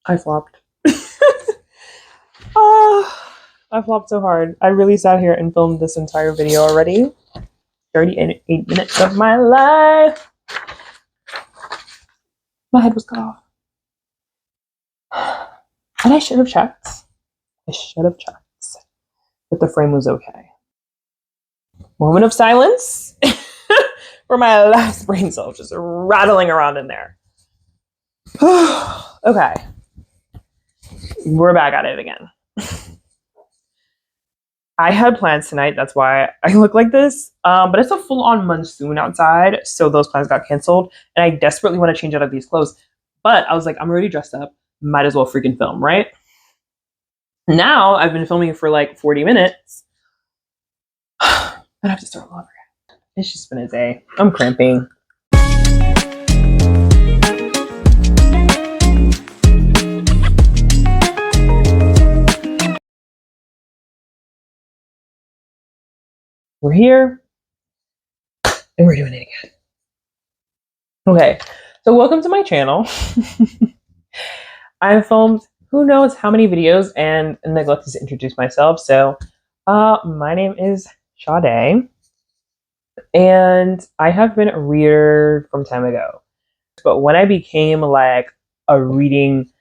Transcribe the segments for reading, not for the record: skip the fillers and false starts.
I flopped. Oh, I flopped so hard. I really sat here and filmed this entire video already. 38 minutes of my life. My head was cut off. And I should have checked. But the frame was okay. Moment of silence for my last brain cell just rattling around in there. Okay. We're back at it again. I had plans tonight. That's why I look like this. But it's a full-on monsoon outside, so those plans got canceled. And I desperately want to change out of these clothes. But I was like, I'm already dressed up. Might as well freaking film, right? Now I've been filming for like 40 minutes. I have to start all over again. It's just been a day. I'm cramping. We're here. And we're doing it again. Okay, so welcome to my channel. I've filmed who knows how many videos and neglected to introduce myself. So my name is Sade, and I have been a reader from time ago. But when I became like a reading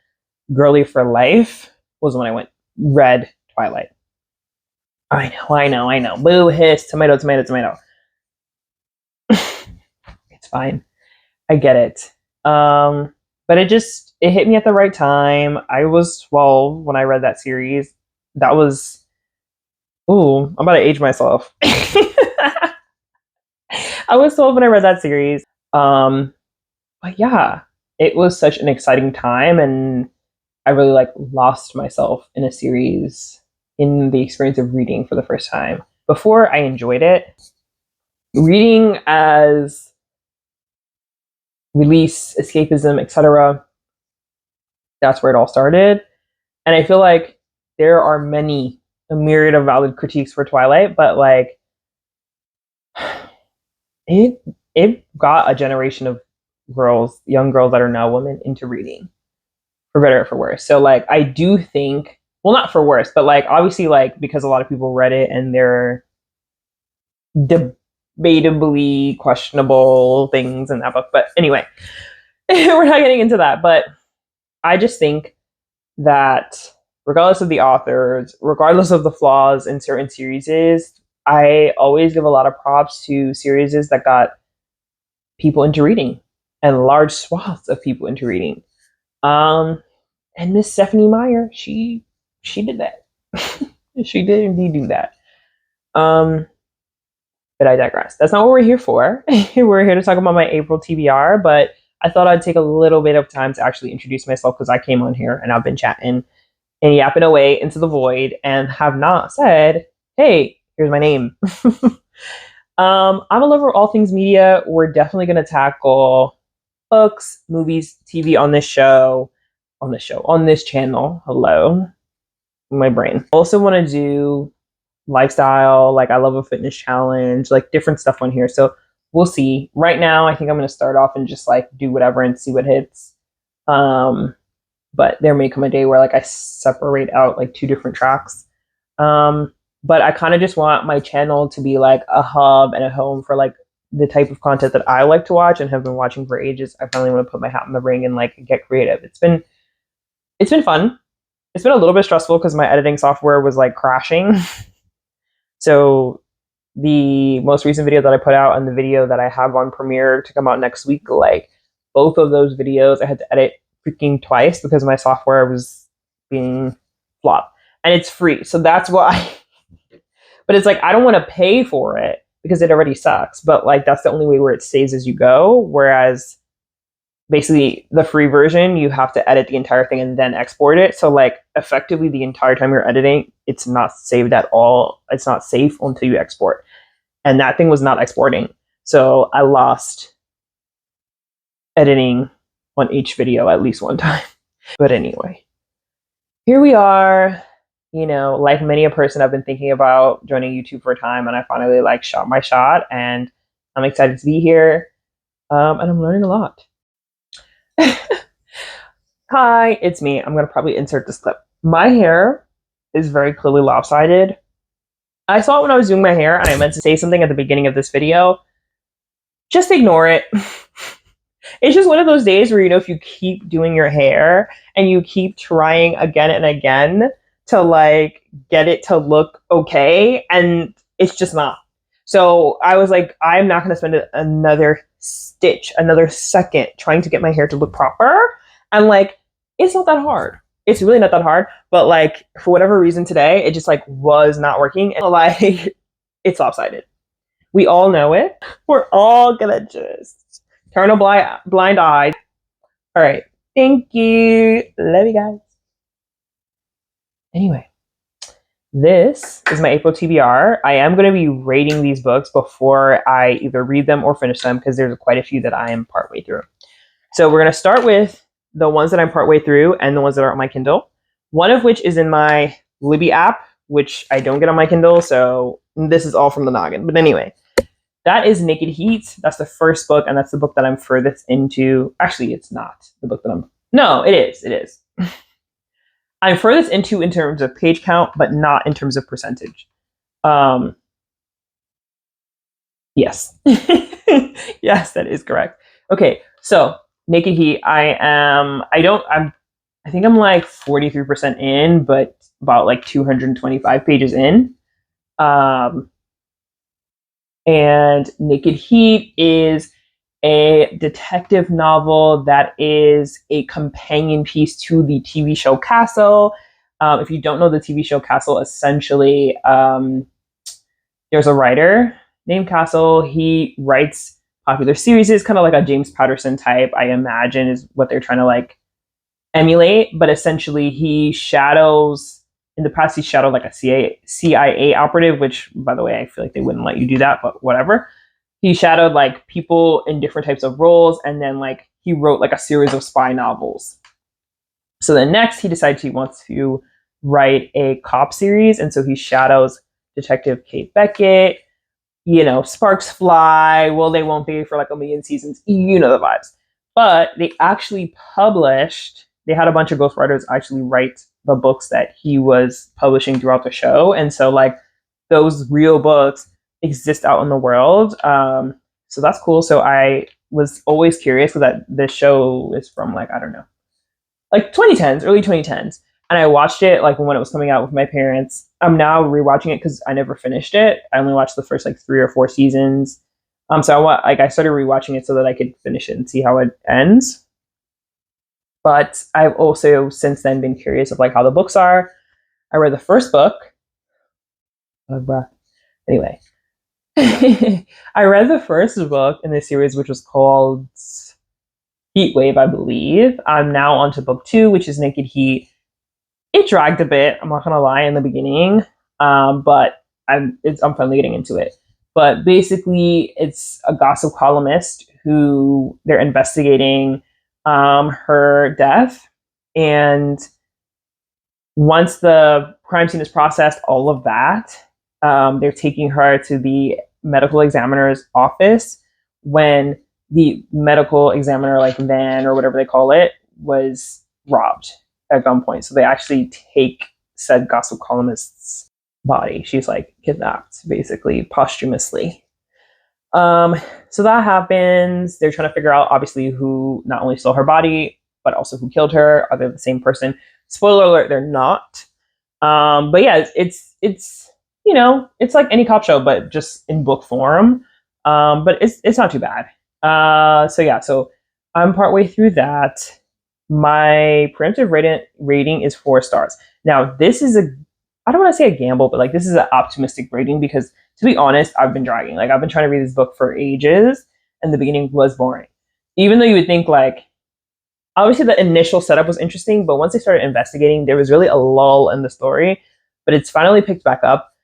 girly for life was when I read Twilight. I know. Boo, hiss, tomato. It's fine. I get it. But it hit me at the right time. I was 12 when I read that series. That was, ooh, I'm about to age myself. I was 12 when I read that series. But yeah, it was such an exciting time, and I really like lost myself in a series in the experience of reading for the first time. Before I enjoyed it, reading as release, escapism, etc. That's where it all started. And I feel like there are a myriad of valid critiques for Twilight, but like it got a generation of young girls that are now women into reading, for better or for worse. So like I do think, well, not for worse, but like obviously like because a lot of people read it and they're debatably questionable things in that book. But anyway, we're not getting into that. But I just think that regardless of the authors, regardless of the flaws in certain series, I always give a lot of props to series that got people into reading and large swaths of people into reading. And Miss Stephanie Meyer, she did that. She did indeed do that. But I digress. That's not what we're here for. We're here to talk about my April TBR, but I thought I'd take a little bit of time to actually introduce myself because I came on here and I've been chatting and yapping away into the void and have not said, hey, here's my name. I'm a lover of all things media. We're definitely going to tackle books, movies, TV on this channel. Hello, my brain. Also want to do lifestyle, like I love a fitness challenge, like different stuff on here. So we'll see. Right now, I think I'm going to start off and just like do whatever and see what hits. But there may come a day where like I separate out like two different tracks. But I kind of just want my channel to be like a hub and a home for like the type of content that I like to watch and have been watching for ages. I finally want to put my hat in the ring and like get creative. It's been fun. It's been a little bit stressful because my editing software was like crashing. So the most recent video that I put out and the video that I have on Premiere to come out next week, like both of those videos I had to edit freaking twice because my software was being flopped. And it's free. So that's why. But it's like I don't want to pay for it because it already sucks. But like that's the only way where it saves as you go. Whereas basically the free version, you have to edit the entire thing and then export it. So like effectively the entire time you're editing, it's not saved at all. It's not safe until you export. And that thing was not exporting. So I lost editing on each video at least one time. But anyway, here we are. You know, like many a person, I've been thinking about joining YouTube for a time, and I finally like shot my shot, and I'm excited to be here. And I'm learning a lot. Hi, it's me. I'm gonna probably insert this clip. My hair is very clearly lopsided. I saw it when I was doing my hair, and I meant to say something at the beginning of this video. Just ignore it. It's just one of those days where, if you keep doing your hair and you keep trying again and again to like get it to look okay, and it's just not. So I was like, I'm not going to spend another stitch, another second trying to get my hair to look proper. And like, it's not that hard. It's really not that hard. But like, for whatever reason today, it just like was not working. And like, it's lopsided. We all know it. We're all gonna just turn a blind eye. All right. Thank you. Love you guys. Anyway, this is my April TBR. I am going to be rating these books before I either read them or finish them because there's quite a few that I am partway through. So we're going to start with the ones that I'm partway through and the ones that are on my Kindle. One of which is in my Libby app, which I don't get on my Kindle. So this is all from the noggin. But anyway, that is Naked Heat. That's the first book, and that's the book that I'm furthest into. Actually, it's not the book that I'm... No, it is. It is. I'm furthest into in terms of page count, but not in terms of percentage. Yes. Yes, that is correct. Okay, so Naked Heat, I think I'm like 43% in, but about like 225 pages in. And Naked Heat is a detective novel that is a companion piece to the TV show Castle. If you don't know the TV show Castle, essentially, there's a writer named Castle. He writes popular series. It's kind of like a James Patterson type, I imagine, is what they're trying to like emulate. But essentially, he shadows... In the past, he shadowed like a CIA operative, which, by the way, I feel like they wouldn't let you do that, but whatever. He shadowed like people in different types of roles, and then like he wrote like a series of spy novels. So then next, he decides he wants to write a cop series, and so he shadows Detective Kate Beckett. Sparks fly. Well, they won't be for like a million seasons. You know the vibes. But they actually published... They had a bunch of ghostwriters actually write the books that he was publishing throughout the show. And so like those real books exist out in the world. So that's cool. So I was always curious because that this show is from like, I don't know, like 2010s, early 2010s. And I watched it like when it was coming out with my parents. I'm now rewatching it because I never finished it. I only watched the first like 3 or 4 seasons. So I started rewatching it so that I could finish it and see how it ends. But I've also since then been curious of like how the books are. I read the first book. Anyway, I read the first book in this series, which was called Heat Wave, I believe. I'm now on to book 2, which is Naked Heat. It dragged a bit, I'm not gonna lie, in the beginning, but I'm finally getting into it. But basically, it's a gossip columnist who they're investigating her death, and once the crime scene is processed, all of that, they're taking her to the medical examiner's office when the medical examiner, like van or whatever they call it, was robbed at gunpoint. So they actually take said gossip columnist's body. She's like kidnapped, basically, posthumously. So that happens. They're trying to figure out, obviously, who not only stole her body, but also who killed her. Are they the same person? Spoiler alert, they're not. But yeah, it's it's like any cop show, but just in book form. But it's not too bad. So I'm partway through that. My preemptive rating is 4 stars. Now, this is I don't want to say a gamble, but like this is an optimistic rating because, to be honest, I've been dragging. Like I've been trying to read this book for ages, and the beginning was boring. Even though you would think like, obviously the initial setup was interesting, but once they started investigating, there was really a lull in the story. But it's finally picked back up.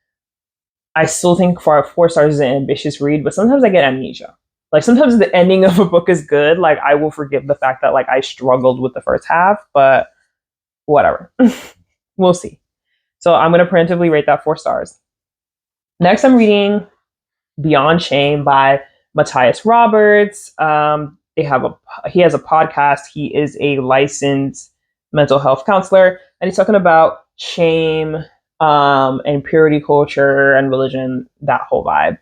I still think 4 stars is an ambitious read, but sometimes I get amnesia. Like sometimes the ending of a book is good. Like I will forgive the fact that like I struggled with the first half, but whatever. We'll see. So I'm going to preemptively rate that 4 stars. Next, I'm reading Beyond Shame by Matthias Roberts. He has a podcast. He is a licensed mental health counselor, and he's talking about shame, and purity culture and religion, that whole vibe.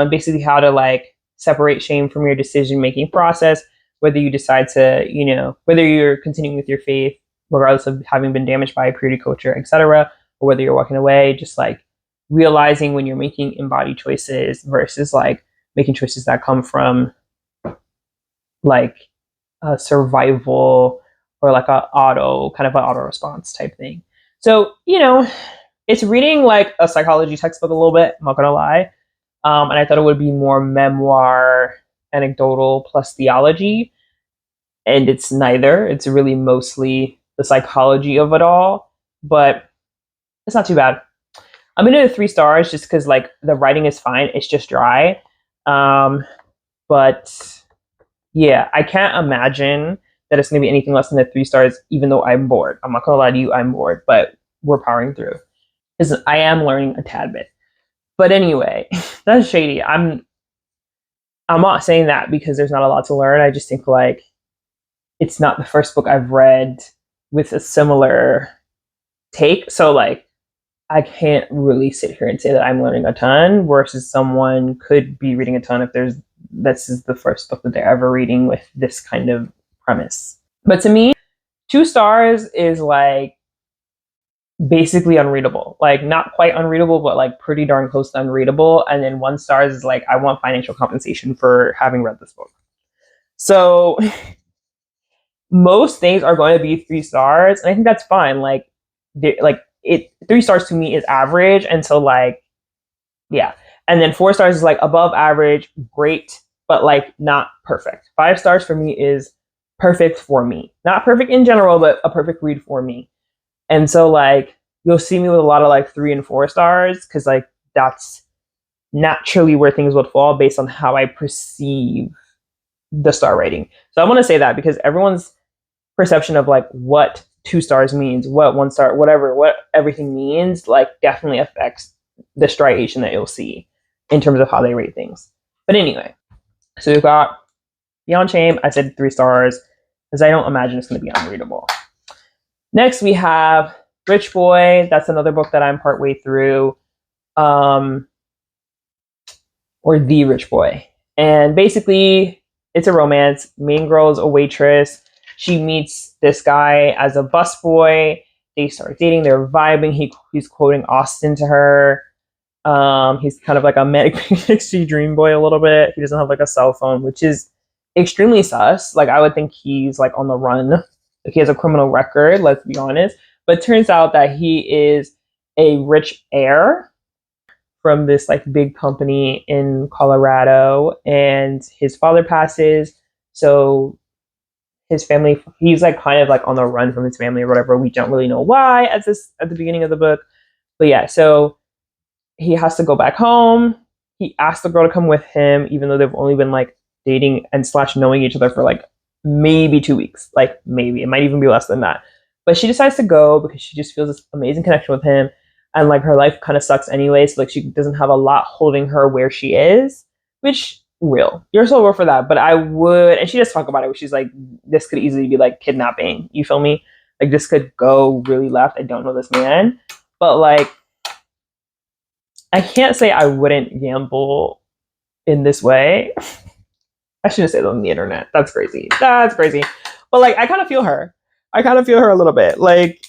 Basically how to like separate shame from your decision making process, whether you decide to, whether you're continuing with your faith, regardless of having been damaged by purity culture, etc., or whether you're walking away, just like realizing when you're making embodied choices versus like making choices that come from like a survival or like a kind of an auto response type thing. So, it's reading like a psychology textbook a little bit, I'm not gonna lie. And I thought it would be more memoir, anecdotal plus theology. And it's neither. It's really mostly the psychology of it all. But it's not too bad. I'm gonna do 3 stars just because like the writing is fine. It's just dry. But yeah, I can't imagine that it's gonna be anything less than the 3 stars, even though I'm bored. I'm not gonna lie to you, I'm bored, but we're powering through. Because I am learning a tad bit. But anyway, that's shady. I'm not saying that because there's not a lot to learn. I just think like it's not the first book I've read with a similar take. So like I can't really sit here and say that I'm learning a ton versus someone could be reading a ton if this is the first book that they're ever reading with this kind of premise. But to me, 2 stars is like basically unreadable. Like not quite unreadable, but like pretty darn close to unreadable. And then 1 stars is like I want financial compensation for having read this book. So most things are going to be 3 stars, and I think that's fine. Like, like it 3 stars to me is average, and so like, yeah. And then 4 stars is like above average, great, but like not perfect. 5 stars for me is perfect for me, not perfect in general, but a perfect read for me. And so like you'll see me with a lot of like 3 and 4 stars because like that's naturally where things would fall based on how I perceive the star rating. So I want to say that because everyone's perception of like what 2 stars means, what 1 star, whatever, what everything means, like definitely affects the striation that you'll see in terms of how they rate things. But anyway, so we've got Beyond Shame. I said 3 stars because I don't imagine it's going to be unreadable. Next, we have Rich Boy. That's another book that I'm partway through, or The Rich Boy. And basically, it's a romance. Main girl is a waitress. She meets this guy as a busboy. They start dating. They're vibing. He's quoting Austin to her. He's kind of like a manic pixie dream boy a little bit. He doesn't have like a cell phone, which is extremely sus. Like I would think he's like on the run. Like he has a criminal record, let's be honest. But it turns out that he is a rich heir from this like big company in Colorado, and his father passes. So his family, he's like kind of like on the run from his family or whatever. We don't really know why at the beginning of the book. But yeah, so he has to go back home. He asked the girl to come with him, even though they've only been like dating and / knowing each other for like maybe 2 weeks. Like maybe it might even be less than that. But she decides to go because she just feels this amazing connection with him. And like her life kind of sucks anyway. So like she doesn't have a lot holding her where she is, which real. You're so real for that. But I would, and she does talk about it where she's like, this could easily be like kidnapping. You feel me? Like this could go really left. I don't know this man. But like I can't say I wouldn't gamble in this way. I shouldn't say that on the internet. That's crazy. That's crazy. But like, I kind of feel her. I kind of feel her a little bit. Like,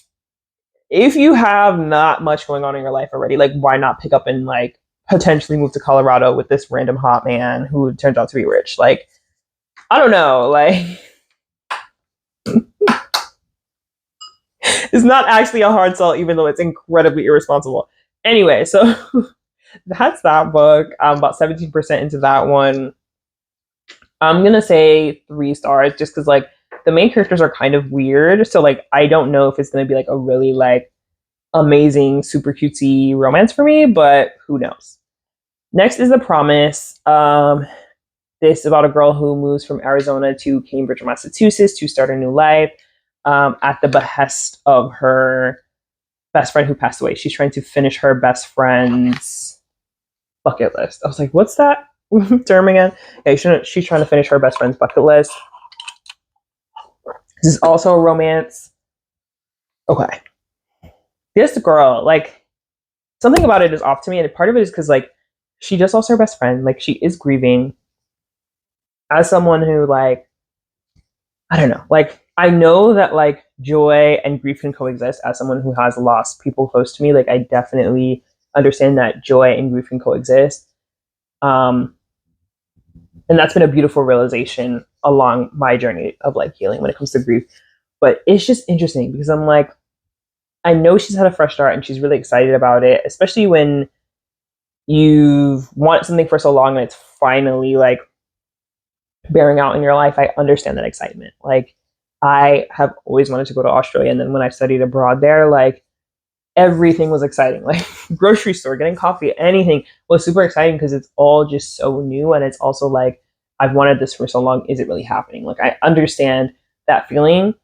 if you have not much going on in your life already, like, why not pick up and like potentially move to Colorado with this random hot man who turns out to be rich? Like, I don't know. Like, it's not actually a hard sell, even though it's incredibly irresponsible. Anyway, so that's that book. I'm about 17% into that one. I'm gonna say 3 stars just because like the main characters are kind of weird. So like I don't know if it's gonna be like a really like amazing, super cutesy romance for me, but who knows. Next is The Promise. This is about a girl who moves from Arizona to Cambridge, Massachusetts to start a new life at the behest of her best friend who passed away. She's trying to finish her best friend's bucket list. I was like, what's that term again? Yeah, she's trying to finish her best friend's bucket list. This is also a romance. Okay. This girl, like, something about it is off to me, and part of it is because, like, she just lost her best friend. Like, she is grieving. As someone who, like, I don't know, like, I know that, like, joy and grief can coexist. As someone who has lost people close to me, like, I definitely understand that joy and grief can coexist. Um, and that's been a beautiful realization along my journey of, like, healing when it comes to grief. But it's just interesting because I'm like, I know she's had a fresh start and she's really excited about it, especially when you've wanted something for so long and it's finally, like, bearing out in your life. I understand that excitement. Like, I have always wanted to go to Australia, and then when I studied abroad there, like, everything was exciting. Like, grocery store, getting coffee, anything was super exciting because it's all just so new, and it's also like, I've wanted this for so long. Is it really happening? Like, I understand that feeling,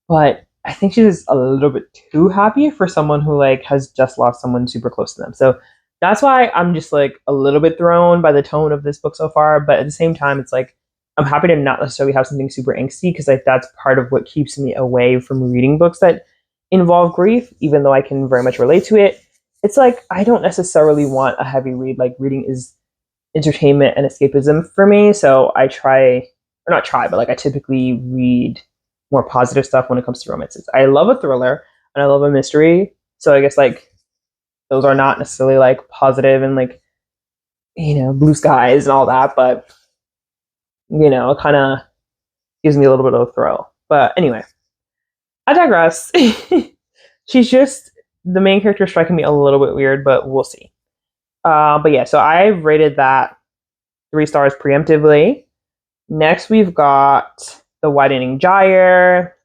but I think she's just a little bit too happy for someone who, like, has just lost someone super close to them. So that's why I'm just, like, a little bit thrown by the tone of this book so far. But at the same time, it's like, I'm happy to not necessarily have something super angsty because, like, that's part of what keeps me away from reading books that involve grief, even though I can very much relate to it. It's like, I don't necessarily want a heavy read. Like, reading is entertainment and escapism for me. So I try, or not try, but, like, I typically read more positive stuff when it comes to romances. I love a thriller and I love a mystery. So I guess, like, those are not necessarily, like, positive and, like, blue skies and all that, but, it kind of gives me a little bit of a thrill. But anyway, I digress. She's just the main character striking me a little bit weird, but we'll see. But yeah, so I rated that 3 stars preemptively. Next, we've got the Widening Gyre.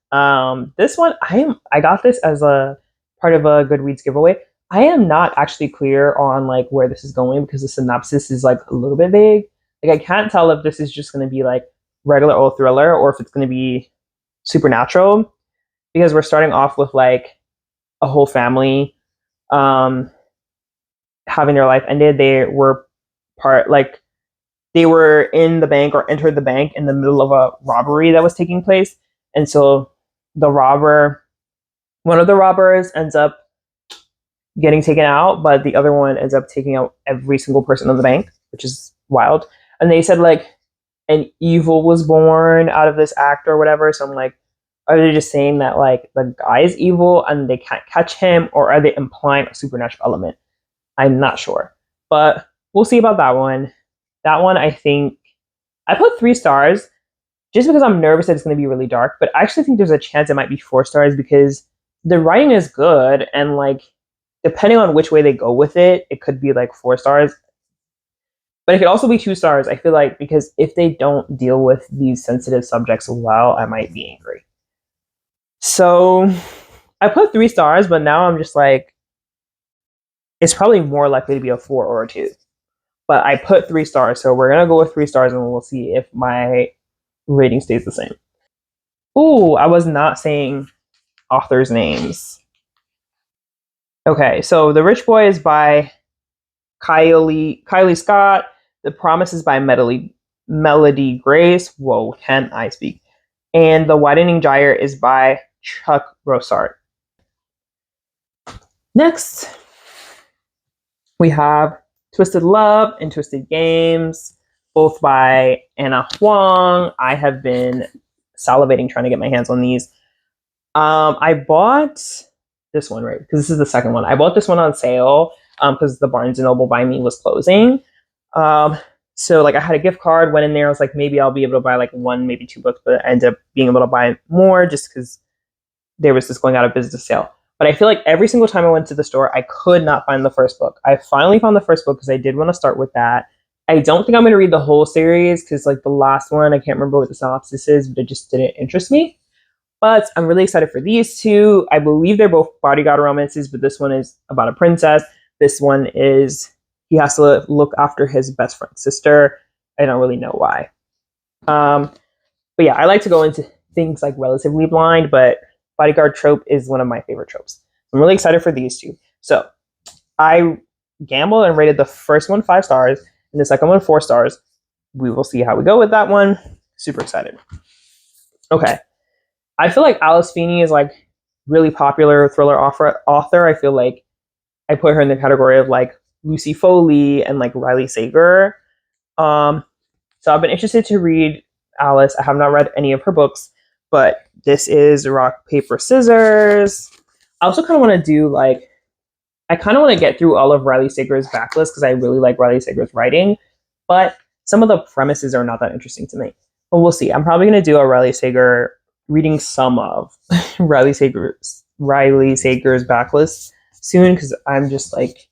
This one, I got this as a part of a Goodreads giveaway. I am not actually clear on, like, where this is going because the synopsis is, like, a little bit vague. Like, I can't tell if this is just going to be, like, regular old thriller or if it's going to be supernatural, because we're starting off with, like, a whole family um, having their life ended. They were part like they were in the bank or entered the bank in the middle of a robbery that was taking place. And so the robber, one of the robbers ends up getting taken out, but the other one ends up taking out every single person in the bank, which is wild. And they said, like, an evil was born out of this act or whatever. So I'm like, are they just saying that, like, the guy is evil and they can't catch him, or are they implying a supernatural element? I'm not sure. But we'll see about that one. That one, I think I put 3 stars just because I'm nervous that it's going to be really dark. But I actually think there's a chance it might be 4 stars because the writing is good. And, like, depending on which way they go with it, it could be like 4 stars. But it could also be 2 stars. I feel like because if they don't deal with these sensitive subjects well, I might be angry. So I put 3 stars, but now I'm just like, it's probably more likely to be a 4 or a 2. But I put 3 stars, so we're gonna go with 3 stars, and we'll see if my rating stays the same. Ooh, I was not saying authors' names. Okay, so The Rich Boy is by Kylie Scott. The Promise is by Melody Grace. Whoa, can I speak? And The Widening Gyre is by Chuck Brossart. Next, we have Twisted Love and Twisted Games, both by Anna Huang. I have been salivating trying to get my hands on these. I bought this one, right? Because this is the second one. I bought this one on sale because the Barnes and Noble by me was closing. Um, so, like, I had a gift card, went in there. I was like, maybe I'll be able to buy, like, 1, maybe 2 books, but I ended up being able to buy more just because there was this going out of business sale. But I feel like every single time I went to the store, I could not find the first book. I finally found the first book because I did want to start with that. I don't think I'm going to read the whole series because, like, the last one, I can't remember what the synopsis is, but it just didn't interest me. But I'm really excited for these two. I believe they're both bodyguard romances, but this one is about a princess. This one is he has to look after his best friend's sister. I don't really know why. But yeah, I like to go into things like relatively blind, but bodyguard trope is one of my favorite tropes. I'm really excited for these two. So I gambled and rated the first one 5 stars and the second one 4 stars. We will see how we go with that one. Super excited. Okay. I feel like Alice Feeney is, like, really popular thriller author. I feel like I put her in the category of like Lucy Foley and like Riley Sager. Um, so I've been interested to read Alice. I have not read any of her books, but this is rock, paper, scissors. I also kind of want to do like, I kind of want to get through all of Riley Sager's backlist because I really like Riley Sager's writing, but some of the premises are not that interesting to me. But we'll see. I'm probably going to do a Riley Sager reading some of Riley Sager's backlist soon because I'm just like,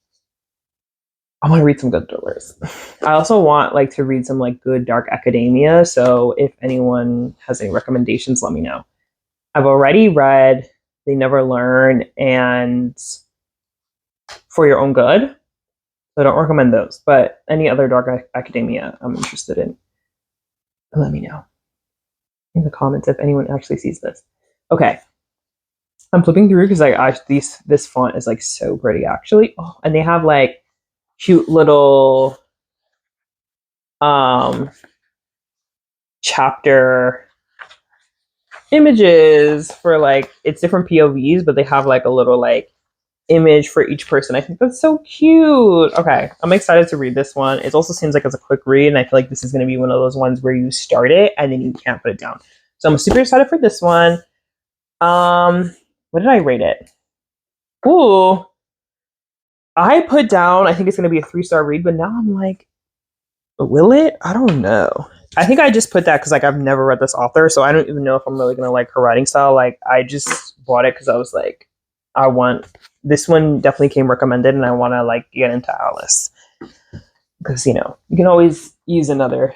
I want to read some good thrillers. I also want like to read some like good dark academia. So if anyone has any recommendations, let me know. I've already read They Never Learn and For Your Own Good. So I don't recommend those, but any other dark academia I'm interested in. Let me know in the comments if anyone actually sees this. Okay, I'm flipping through because this font is like so pretty actually. Oh, and they have like cute little chapter images for like it's different POVs, but they have like a little like image for each person. I think that's so cute. Okay, I'm excited to read this one. It also seems like it's a quick read, and I feel like this is going to be one of those ones where you start it and then you can't put it down. So I'm super excited for this one. What did I rate it? Ooh, I put down, I think it's going to be a 3-star read, but now I'm like, will it? I don't know. I think I just put that because like I've never read this author, so I don't even know if I'm really gonna like her writing style. Like I just bought it because I was like, I want this one. Definitely came recommended, and I want to like get into Alice because you can always use another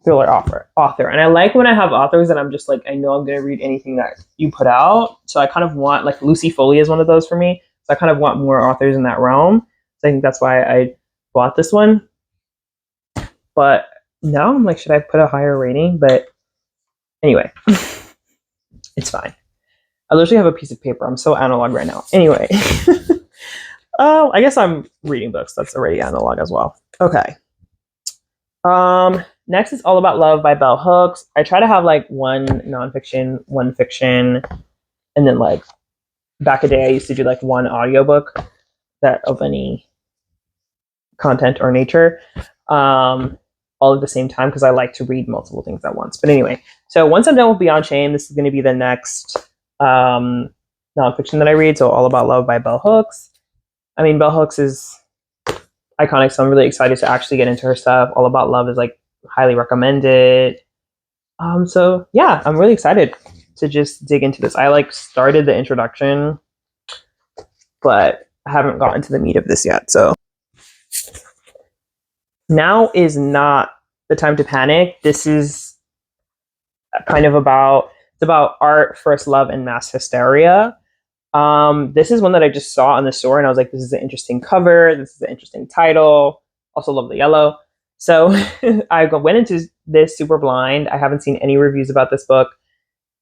thriller author. And I like when I have authors that I'm just like I know I'm gonna read anything that you put out. So I kind of want like Lucy Foley is one of those for me. So I kind of want more authors in that realm. So I think that's why I bought this one. But now I'm like, should I put a higher rating? But anyway, it's fine. I literally have a piece of paper. I'm so analog right now. Anyway, I guess I'm reading books. That's already analog as well. Okay. Next is All About Love by Bell Hooks. I try to have like one nonfiction, one fiction, and then like back a day I used to do like one audiobook that of any content or nature. All at the same time because I like to read multiple things at once. But anyway, so once I'm done with Beyond Shame, this is going to be the next nonfiction that I read. So All About Love by Bell Hooks. I mean, Bell Hooks is iconic, so I'm really excited to actually get into her stuff. All About Love is like highly recommended. So yeah, I'm really excited to just dig into this. I like started the introduction, but I haven't gotten to the meat of this yet. So now is not the time to panic. This is kind of it's about art, first love, and mass hysteria. This is one that I just saw in the store, and I was like, this is an interesting cover. This is an interesting title. Also love the yellow. So I went into this super blind. I haven't seen any reviews about this book,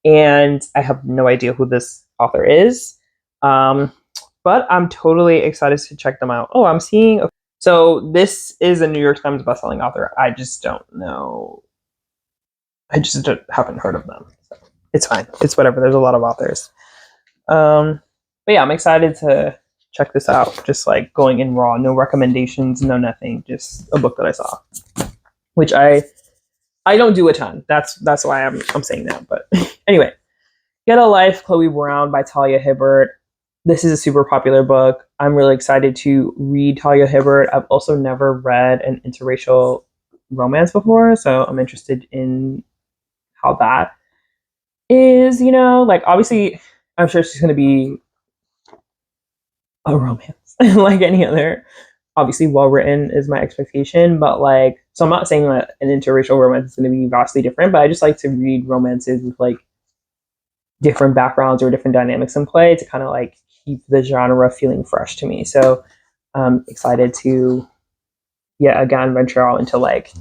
and I have no idea who this author is. But I'm totally excited to check them out. Oh, I'm seeing... Okay. So this is a New York Times bestselling author. I just don't know. I just haven't heard of them. So it's fine. It's whatever. There's a lot of authors. But yeah, I'm excited to check this out. Just like going in raw, no recommendations, no nothing. Just a book that I saw, which I don't do a ton. That's why I'm saying that. But anyway, Get a Life, Chloe Brown by Talia Hibbert. This is a super popular book. I'm really excited to read Talia Hibbert. I've also never read an interracial romance before, so I'm interested in how that is, like obviously I'm sure she's going to be a romance like any other. Obviously well written is my expectation, but like, so I'm not saying that an interracial romance is going to be vastly different, but I just like to read romances with like different backgrounds or different dynamics in play to kind of like keep the genre feeling fresh to me. So I'm excited to again venture out into like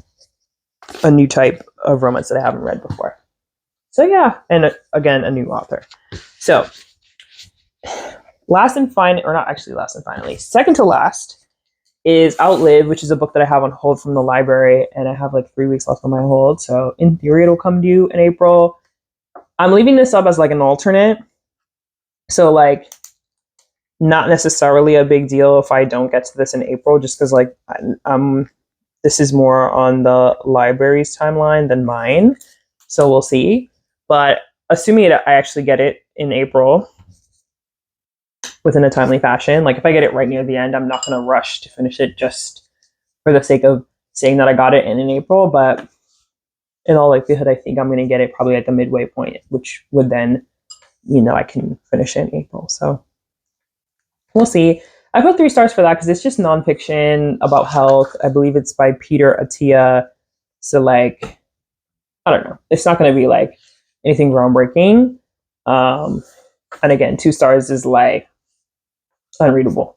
a new type of romance that I haven't read before. So yeah, and again, a new author. So second to last is Outlive, which is a book that I have on hold from the library, and I have like 3 weeks left on my hold. So in theory, it'll come due in April. I'm leaving this up as like an alternate So like not necessarily a big deal if I don't get to this in April, just because like this is more on the library's timeline than mine. So we'll see. But assuming I actually get it in April within a timely fashion, like if I get it right near the end, I'm not going to rush to finish it just for the sake of saying that I got it in April. But in all likelihood, I think I'm going to get it probably at the midway point, which would then mean that I can finish it in April. So we'll see. I put 3 stars for that because it's just nonfiction about health. I believe it's by Peter Attia. So like, I don't know. It's not going to be like anything groundbreaking. And again, 2 stars is like unreadable,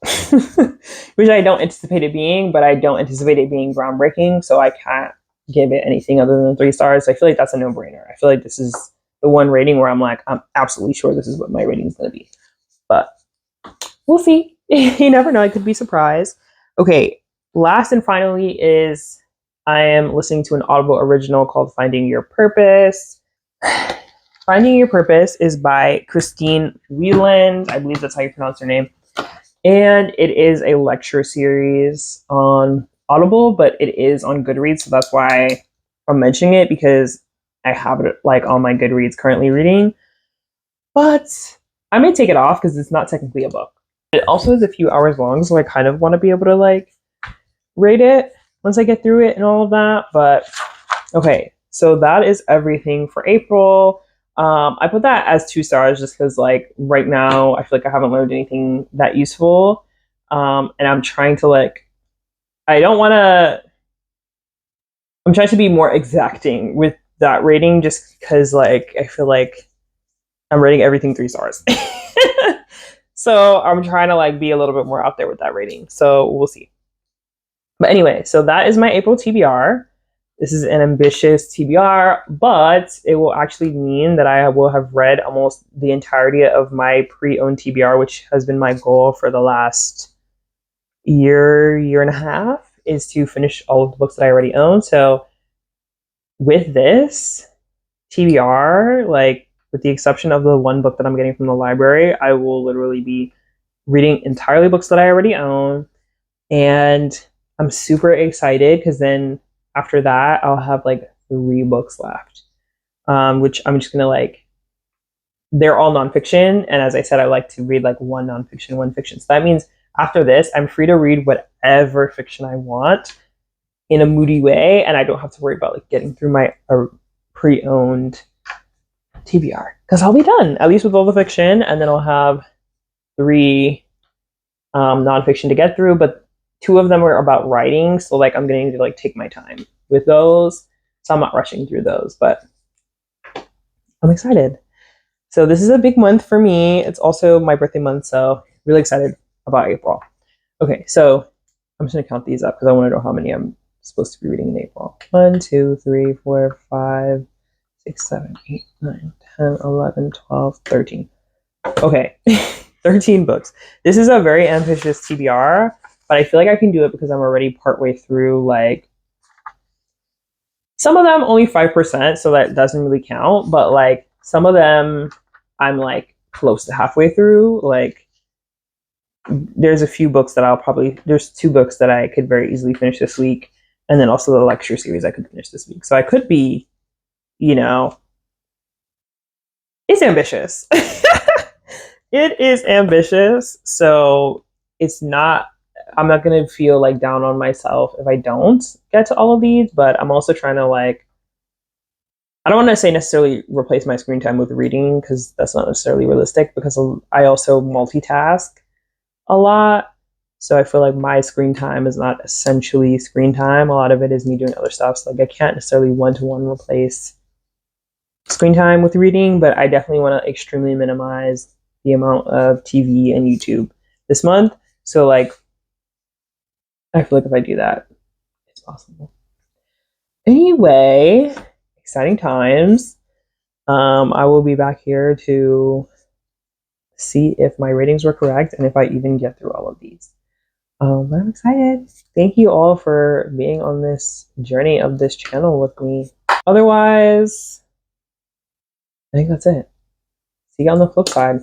which I don't anticipate it being, but I don't anticipate it being groundbreaking. So I can't give it anything other than 3 stars. I feel like that's a no-brainer. I feel like this is the one rating where I'm like, I'm absolutely sure this is what my rating is going to be. But we'll see. You never know. I could be surprised. Okay. Last and finally is I am listening to an Audible original called Finding Your Purpose. Finding Your Purpose is by Christine Wieland. I believe that's how you pronounce her name. And it is a lecture series on Audible, but it is on Goodreads. So that's why I'm mentioning it, because I have it like on my Goodreads currently reading. But I may take it off because it's not technically a book. It also is a few hours long, so I kind of want to be able to like rate it once I get through it and all of that. But okay, so that is everything for April. I put that as 2 stars just because like right now I feel like I haven't learned anything that useful. And I'm trying to like, I'm trying to be more exacting with that rating just because like I feel like I'm rating everything 3 stars. So I'm trying to like be a little bit more out there with that rating. So we'll see. But anyway, so that is my April TBR. This is an ambitious TBR, but it will actually mean that I will have read almost the entirety of my pre-owned TBR, which has been my goal for the last year and a half, is to finish all of the books that I already own. So with this TBR, like with the exception of the one book that I'm getting from the library, I will literally be reading entirely books that I already own. And I'm super excited because then after that, I'll have like 3 books left, which I'm just going to like, they're all nonfiction. And as I said, I like to read like one nonfiction, one fiction. So that means after this, I'm free to read whatever fiction I want in a moody way. And I don't have to worry about like getting through my pre-owned TBR because I'll be done at least with all the fiction. And then I'll have 3 nonfiction to get through, but 2 of them are about writing, so like I'm going to like take my time with those, so I'm not rushing through those, but I'm excited. So this is a big month for me. It's also my birthday month, so really excited about April. Okay, so I'm just going to count these up because I want to know how many I'm supposed to be reading in April. 1, 2, 3, 4, 5, 6, 7, 8, 9, 10, 11, 12, 13. Okay. 13 books. This is a very ambitious TBR, but I feel like I can do it because I'm already partway through, like, some of them only 5%, so that doesn't really count, but like some of them I'm like close to halfway through. Like there's a few books that there's 2 books that I could very easily finish this week, and then also the lecture series I could finish this week. So I could be, it's ambitious. It is ambitious, so I'm not going to feel like down on myself if I don't get to all of these, but I'm also trying to like, I don't want to say necessarily replace my screen time with reading because that's not necessarily realistic, because I also multitask a lot. So I feel like my screen time is not essentially screen time. A lot of it is me doing other stuff. So like I can't necessarily one-to-one replace screen time with reading, but I definitely want to extremely minimize the amount of TV and YouTube this month. So like, I feel like if I do that, it's possible. Anyway, exciting times. I will be back here to see if my ratings were correct and if I even get through all of these. But I'm excited. Thank you all for being on this journey of this channel with me. Otherwise, I think that's it. See you on the flip side.